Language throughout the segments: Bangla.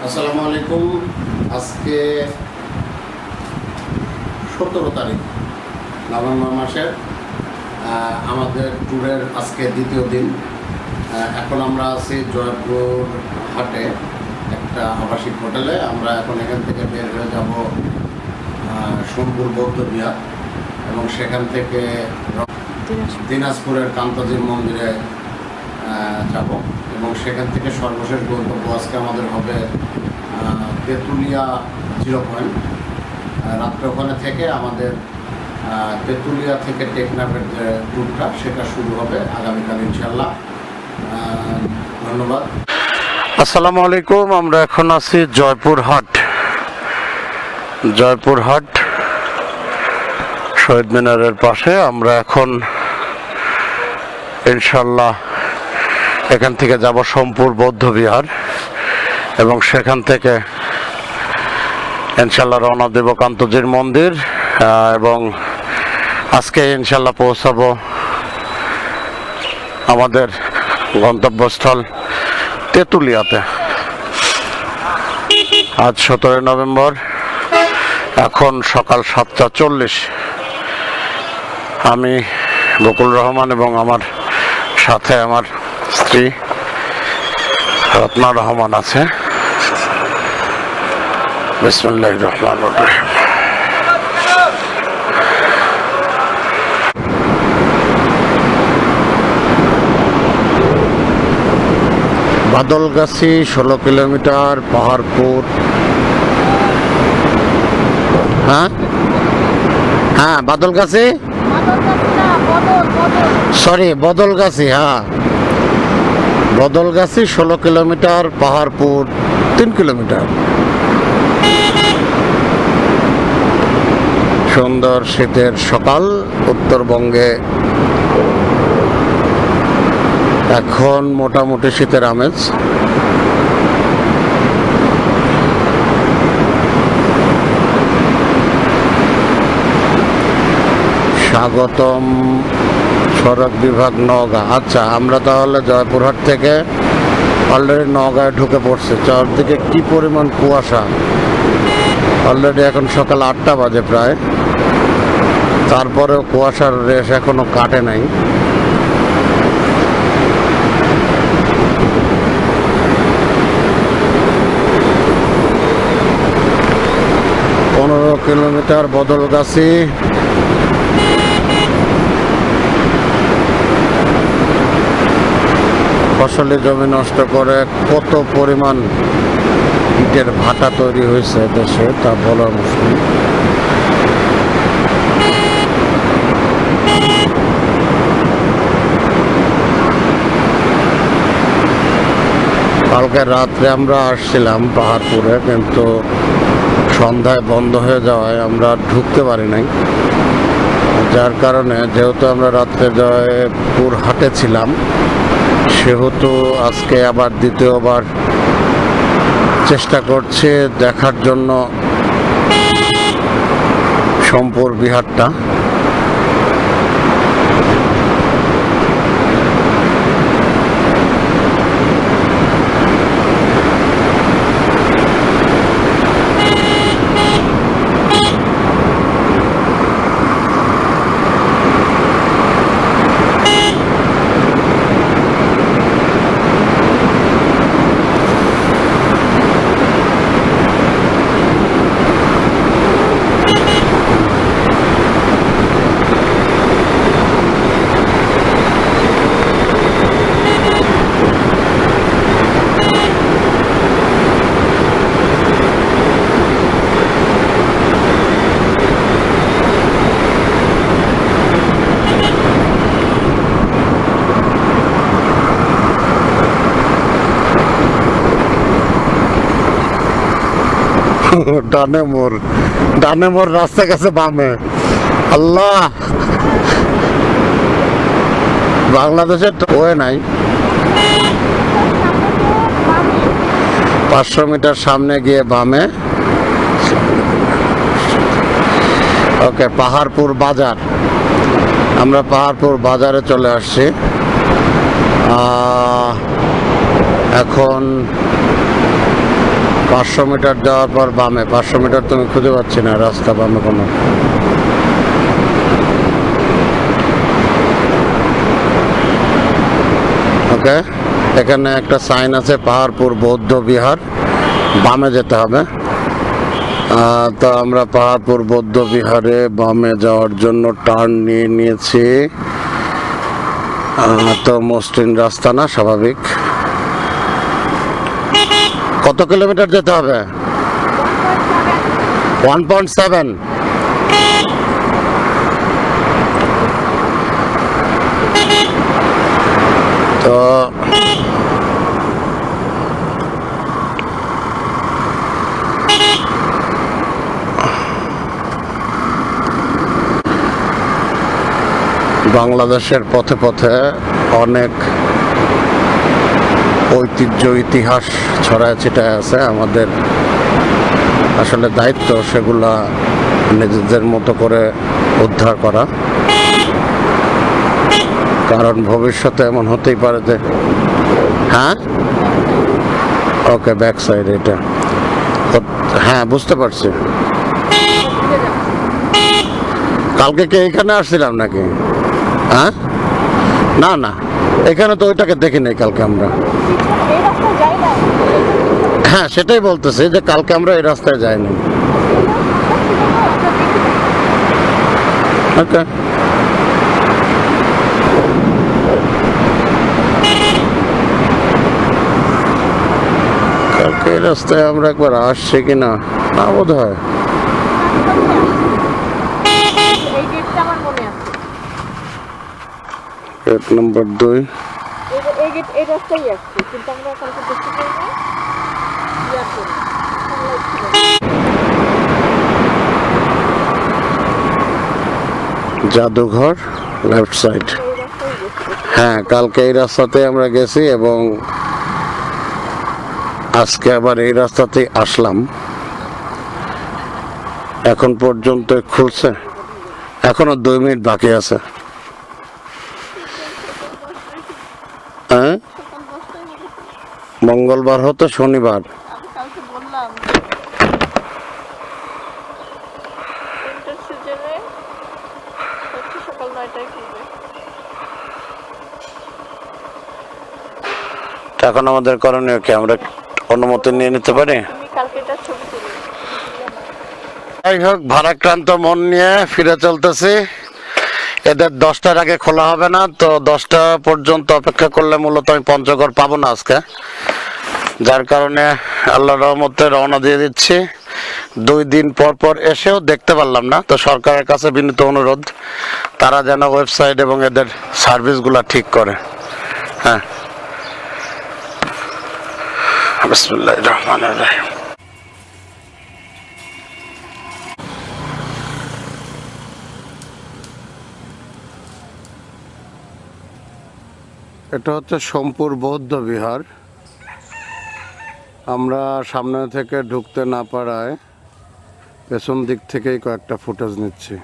আসসালামু আলাইকুম। আজকে 17 তারিখ নভেম্বর মাসের আমাদের ট্যুরের আজকে দ্বিতীয় দিন। এখন আমরা আছি জয়পুর হাটে একটা আবাসিক হোটেলে। আমরা এখন এখান থেকে বের হয়ে যাব সোমপুর বৌদ্ধ বিহার এবং সেখান থেকে দিনাজপুরের কান্তাজির মন্দিরে যাব এবং সেখান থেকে সর্বশেষ গন্তব্য আজকে আমাদের হবে তেঁতুলিয়া 0 পয়েন্ট। রাত্রে ওখানে থেকে আমাদের তেঁতুলিয়া থেকে টেকনাফের যে ট্যুরটা সেটা শুরু হবে আগামীকাল ইনশাল্লাহ। ধন্যবাদ। আসসালামু আলাইকুম। আমরা এখন আছি জয়পুরহাট শহীদ মিনারের পাশে। আমরা এখন ইনশাল্লাহ এখান থেকে যাব সোমপুর বৌদ্ধ বিহার এবং সেখান থেকে ইনশাল্লাহ রওনা দেব কান্তজির মন্দির এবং আজকে ইনশাল্লাহ পৌঁছাবো আমাদের গন্তব্যস্থল তেঁতুলিয়াতে। আজ 17 নভেম্বর, এখন সকাল 7:40। আমি বকুল রহমান এবং আমার সাথে আমার স্ত্রী রত্না রহমান আছে। বিসমিল্লাহির রহমানির রহিম। বাদলগাছি 16 কিলোমিটার, পাহাড়পুর। হ্যাঁ বাদলগাছি, সরি বদলগাছি। হ্যাঁ বদলগাছি 16 কিলোমিটার, পাহাড়পুর 3 কিলোমিটার। সুন্দর শীতের সকাল উত্তরবঙ্গে। এখন মোটামুটি শীতের আমেজ। স্বাগতম সড়ক বিভাগ নওগাঁ। আচ্ছা, আমরা তাহলে জয়পুরহাট থেকে অলরেডি নওগাঁয় ঢুকে পড়ছে। চারদিকে কি পরিমাণ কুয়াশা! অলরেডি এখন সকাল 8টা বাজে প্রায়, তারপরেও কুয়াশার রেশ এখনো কাটে নাই। কিলোমিটার বদলগাছি। ফসলি জমি নষ্ট করে কত পরিমাণ ইটের ভাটা তৈরি হয়েছে দেশে তা বলার মুশকিল। কালকে রাত্রে আমরা আসছিলাম পাহাড়পুরে, কিন্তু সন্ধ্যায় বন্ধ হয়ে যাওয়ায় আমরা ঢুকতে পারি নাই। যার কারণে যেহেতু আমরা রাত্রে জয়পুর হাটে ছিলাম, সেহেতু আজকে আবার দ্বিতীয়বার চেষ্টা করছে দেখার জন্য সোমপুর বিহারটা। ডানে মোর রাস্তা গেছে বামে। আল্লাহ, বাংলাদেশের ওয়ে নাই। 500 মিটার সামনে গিয়ে বামে। ওকে, পাহাড়পুর বাজার। আমরা পাহাড়পুর বাজারে চলে আসছি। এখন 500 মিটার যাওয়ার পর বামে। 500 মিটার তুমি খুঁজে পাচ্ছি না রাস্তা বামে কোনো। ওকে, এখানে একটা সাইন আছে পাহাড়পুর বৌদ্ধ বিহার, বামে যেতে হবে। তো আমরা পাহাড়পুর বৌদ্ধ বিহারে বামে যাওয়ার জন্য টার্ন নিয়ে নিয়েছি। তো মসৃণ রাস্তা না, স্বাভাবিক। কত কিলোমিটার যেতে হবে? 1.7। তো বাংলাদেশের পথে পথে অনেক ঐতিহ্য ইতিহাস ছড়ায় ছিটায় আছে। আমাদের আসলে দায়িত্ব সেগুলা নিজেদের মতো করে উদ্ধার করা, কারণ ভবিষ্যতে এমন হতেই পারে যে হ্যাঁ ওকে ব্যাক সাইড এটা। হ্যাঁ বুঝতে পারছি। কালকে কি এখানে আসছিলাম নাকি? হ্যাঁ না না, এখানে তো ওইটাকে দেখি নাই কালকে আমরা। হ্যাঁ সেটাই বলতেছি যে কালকে আমরা এই রাস্তায় যাইনি। ওকে, কালকে এই রাস্তায় আমরা একবার আসছি কিনা না বোধ হয়। Gate number 2। জাদুঘর লেফট সাইড। হ্যাঁ কালকে এই রাস্তাতে আমরা গেছি এবং আজকে আবার এই রাস্তাতেই আসলাম। এখন পর্যন্ত খুলছে, এখনো 2 মিনিট বাকি আছে। হ্যাঁ মঙ্গলবার হতো শনিবার। এখন আমাদের করণীয় কি? আমরা অনুমতি নিয়ে নিতে পারি? যাই হোক, ভারাক্রান্ত মন নিয়ে ফিরে চলতেছি। এদের 10টার আগে খোলা হবে না, তো 10টা পর্যন্ত অপেক্ষা করলে মূলত আমি পঞ্চগড় পাবো না আজকে, যার কারণে আল্লাহর রহমতে রওনা দিয়ে দিচ্ছি। 2 দিন পর পর এসেও দেখতে পারলাম না, তো সরকারের কাছে বিনীত অনুরোধ তারা যেন ওয়েবসাইট এবং এদের সার্ভিসগুলো ঠিক করে। হ্যাঁ, বিসমিল্লাহির রহমানির রহিম। এটা হচ্ছে সোমপুর বৌদ্ধ বিহার। আমরা সামনে থেকে ঢুকতে না পারায় পেছন দিক থেকেই কয়েকটা ফুটেজ নিচ্ছি।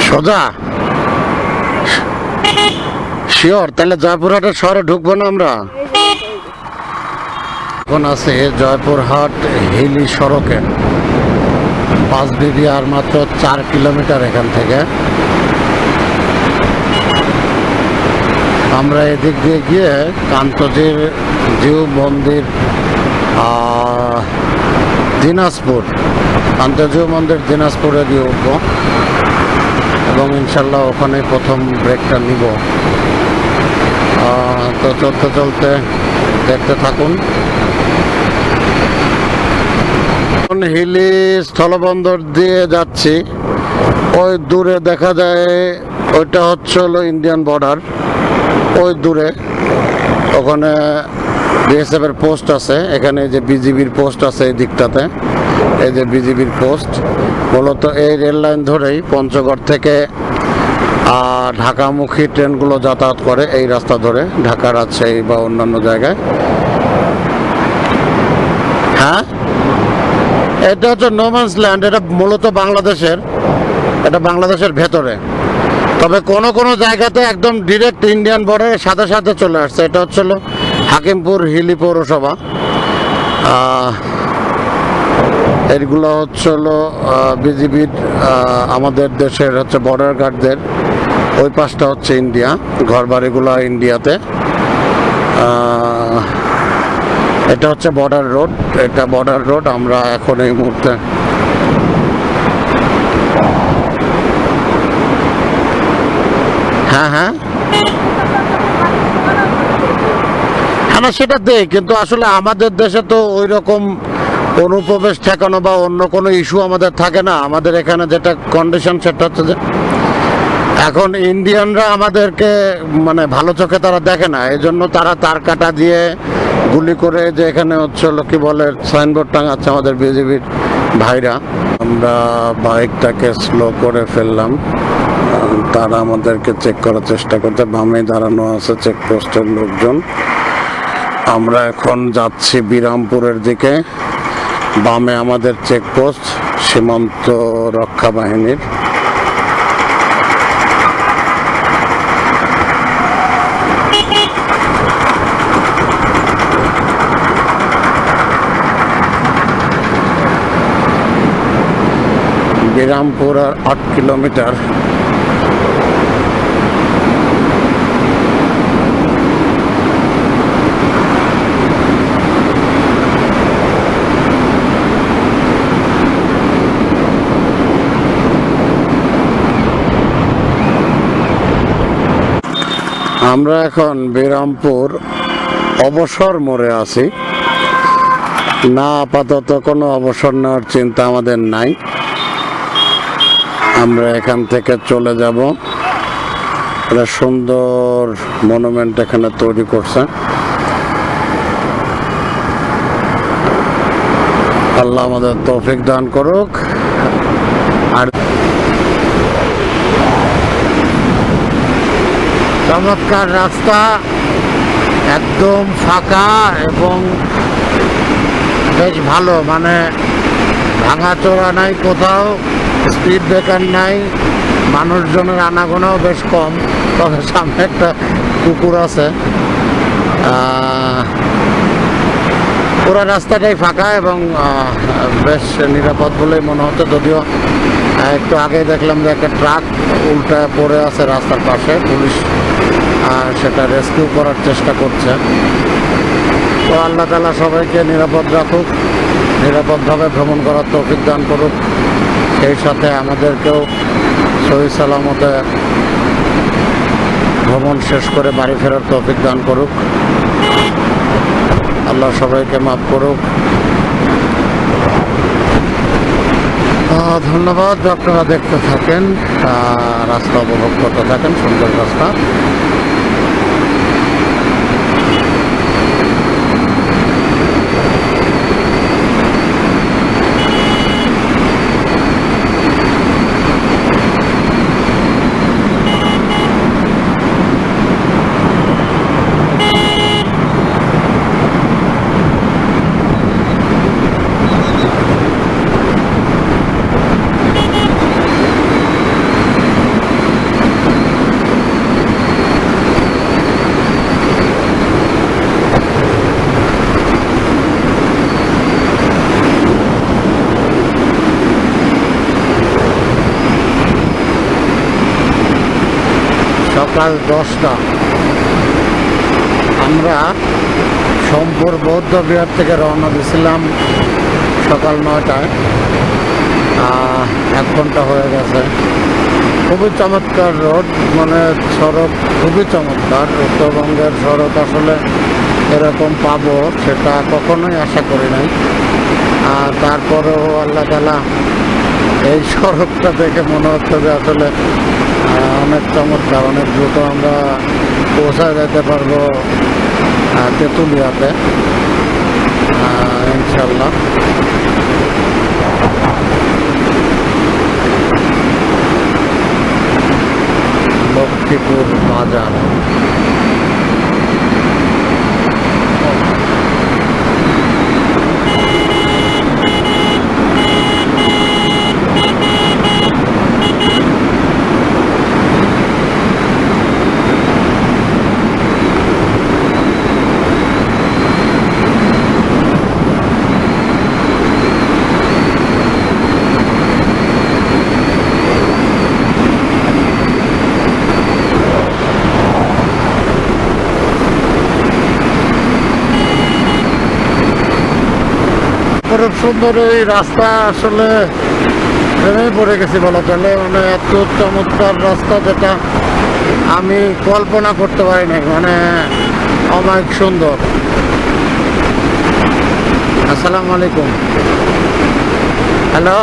সোজা শিওর? তাহলে জয়পুরহাটের শহরে ঢুকবো না আমরা? এখন আছে জয়পুরহাট হিলি সড়কে, 5 বিবি, আর মাত্র 4 কিলোমিটার এখান থেকে। আমরা এদিক দিয়ে গিয়ে কান্তজির জিউ মন্দির, দিনাজপুর, কান্তজিউ মন্দির দিনাজপুরে গিয়ে উঠবো এবং ইনশাল্লাহ ওখানে প্রথম ব্রেকটা নিব। তো চলতে চলতে দেখতে থাকুন। হিলি স্থলবন্দর দিয়ে যাচ্ছি, ওই দূরে দেখা যায় ওইটা হচ্ছে হলো ইন্ডিয়ান বর্ডার। ওই দূরে ওখানে বিএসএফ এর পোস্ট আছে, এখানে যে বিজিবির পোস্ট আছে এই দিকটাতে, এই যে বিজিবির পোস্ট। মূলত এই রেল লাইন ধরেই পঞ্চগড় থেকে ঢাকামুখী ট্রেনগুলো যাতায়াত করে এই রাস্তা ধরে, ঢাকা, রাজশাহী বা অন্যান্য জায়গায়। হ্যাঁ, এটা হচ্ছে নোম্যান্স ল্যান্ড। এটা মূলত বাংলাদেশের ভেতরে, তবে কোন কোন জায়গাতে একদম ডিরেক্ট ইন্ডিয়ান বর্ডারের সাথে সাথে চলে আসছে। এটা হচ্ছিল হাকিমপুর হিলি পৌরসভা। এগুলো হচ্ছিল বিজিবির, আমাদের দেশের হচ্ছে বর্ডার গার্ডদের। ওই পাশটা হচ্ছে ইন্ডিয়া, ঘর বাড়িগুলো ইন্ডিয়াতে। এটা হচ্ছে বর্ডার রোড, এটা বর্ডার রোড। আমরা এখন এই মুহূর্তে হ্যাঁ হ্যাঁ হ্যাঁ, সেটা দেই, কিন্তু আসলে আমাদের দেশে তো ওই রকম অনুপ্রবেশ ঠেকানো বা অন্য কোনো ইস্যু আমাদের থাকে না। আমাদের এখানে যেটা কন্ডিশন সেটা হচ্ছে যে এখন ইন্ডিয়ানরা আমাদেরকে মানে ভালো চোখে তারা দেখে না, এই জন্য তারা তার কাটা দিয়ে গুলি করে যে এখানে হচ্ছে কি বলে সাইনবোর্ড টাঙাচ্ছে আমাদের বিজিবির ভাইরা। আমরা বাইকটাকে স্লো করে ফেললাম, তারা আমাদেরকে চেক করার চেষ্টা করতে। বামে দাঁড়ানো আছে চেকপোস্টের লোকজন। আমরা এখন যাচ্ছি বিরামপুরের দিকে। বামে আমাদের চেকপোস্ট সীমান্ত রক্ষা বাহিনীর। বিরামপুর আর 8 কিলোমিটার। আমরা এখন বিরামপুর অবসর মোড়ে আছি। না, আপাতত কোনো অবসর নেওয়ার চিন্তা আমাদের নাই। আমরা এখান থেকে চলে যাব। একটা সুন্দর মনুমেন্ট এখানে তৈরি করছে। আল্লাহ আমাদের তৌফিক দান করুক। আর চমৎকার রাস্তা, একদম ফাঁকা এবং বেশ ভালো, মানে ভাঙাচোরা নাই কোথাও, স্পিড ব্রেকার নাই, মানুষজনের আনাগোনাও বেশ কম। তবে সামনে একটা কুকুর আছে। পুরো রাস্তাটাই ফাঁকা এবং বেশ নিরাপদ বলেই মনে হচ্ছে। যদিও একটু আগে দেখলাম যে একটা ট্রাক উল্টায় পড়ে আছে রাস্তার পাশে, পুলিশ সেটা রেস্কিউ করার চেষ্টা করছে। তো আল্লাহ তাআলা সবাইকে নিরাপদ রাখুক, নিরাপদভাবে ভ্রমণ করার তৌফিক দান করুক, সেই সাথে আমাদেরকেও সহি সালামতে ভ্রমণ শেষ করে বাড়ি ফেরার তৌফিক দান করুক। আল্লাহ সবাইকে মাফ করুক। ধন্যবাদ। আপনারা দেখতে থাকেন, রাস্তা উপভোগ করতে থাকেন, সুন্দর রাস্তা। সকাল 10টা। আমরা সোমপুর বৌদ্ধ বিহার থেকে রওনা দিয়েছিলাম সকাল 9টায়। 1 ঘন্টা হয়ে গেছে। খুবই চমৎকার রোড, মানে সড়ক খুবই চমৎকার। উত্তরবঙ্গের সড়ক আসলে এরকম পাবো সেটা কখনোই আশা করি নাই। তারপরেও আল্লাহ তাআলা এই সড়কটা দেখে মনে হচ্ছে যে আসলে অনেক চমৎকার, অনেক দ্রুত আমরা পৌঁছা যেতে পারবো তেঁতুলিয়াতে ইনশাল্লাহ। লক্ষ্মীপুর বাজার। অপরূপ সুন্দর এই রাস্তা, আসলে প্রেমে পড়ে গেছি বলা চলে। মানে এত চমৎকার রাস্তা যেটা আমি কল্পনা করতে পারি নাই, মানে অমায়িক সুন্দর। আসসালামু আলাইকুম। হ্যালো।